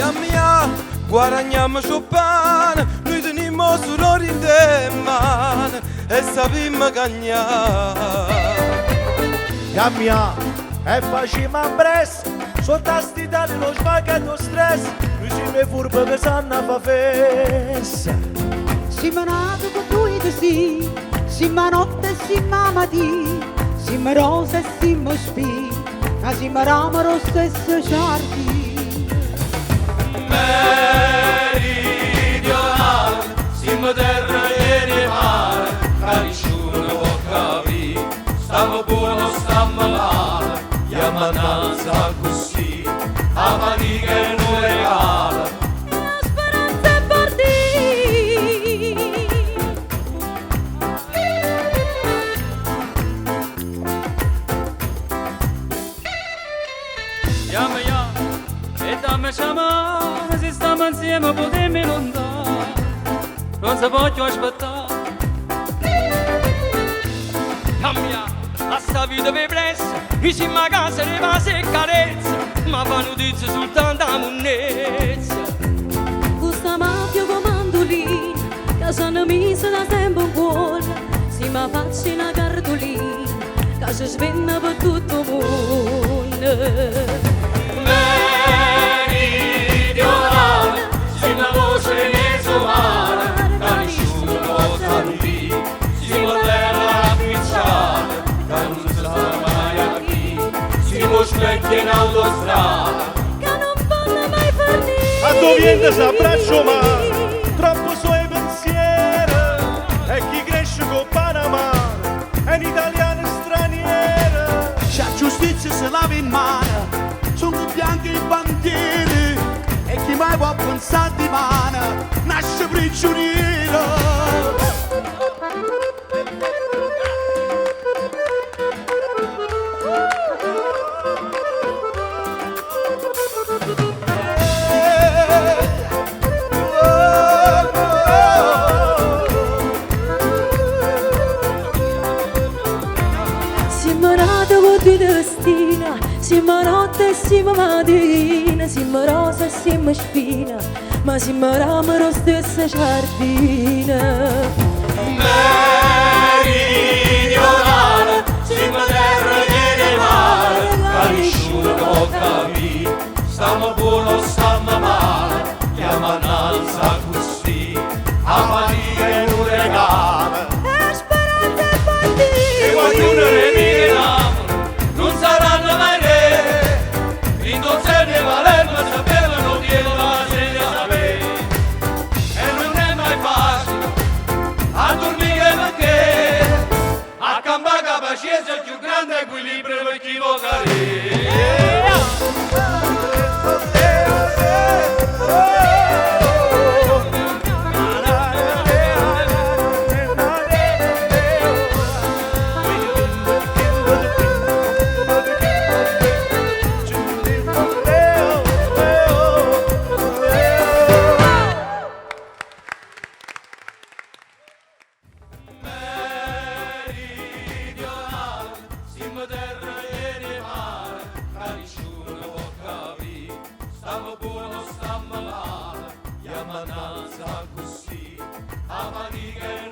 Via mia, guadagniamo sul pane, noi teniamo solo in mano e sappiamo cagnare. Via mia, e facciamo presto, soltanto dare lo sbaghetto stress, noi siamo furbi che sanno fa festa. Siamo nati con due destini, siamo notte e siamo mattina, siamo rosa e siamo spine, ma siamo ramo lo stesso giardino. Meridionale, siamo terra e mare, che nessuno può capire, stiamo buono, stiamo male, la mannanza così, la fatica non regala. La speranza è partita. Chiama e dammi chiamare, se stiamo insieme potremmo lontano, non si può più aspettare. Cambia, a sta vita per presso, vicino a casa le vase e carezze, ma fa notizie soltanto a monnezza. Questa mafia come mandolina, che sono mise da tempo in cuore, si mi faccia una cartolina, che si spenna per tutto il mondo. Meridionale, siamo voce mezzo mare, che nessuno può capire, siamo terra appicciata, che non si sa mai a chi, siamo specchi in autostrada. Che non fanno mai partire. A dove si abbraccio mare, troppo suoi pensieri, e chi cresce con Panama, è un italiano straniero. C'è giustizia se lava in mano, sono bianchi i bandieri, e chi mai può pensare di mano, nasce prigioniero. Siamo nati con due destini, siamo notte e siamo mattina, siamo rosa e siamo spina, ma siamo ramo lo stesso giardino. Meridionale, siamo terra e mare, che nessuno può capire, stiamo buono, stiamo male, la mannanza così, la fatica è un regalo. La speranza è partita. E qualcuno ne mirano, non saranno mai re, in donzelle e Palermo sapevano che la gente sapere, e non è mai facile a dormire perché a campare pazienza è il più grande equilibrio per chi vuole siamo terra e mare, che nessuno può capire, stiamo buono, stiamo male, la mannanza così, la fatica è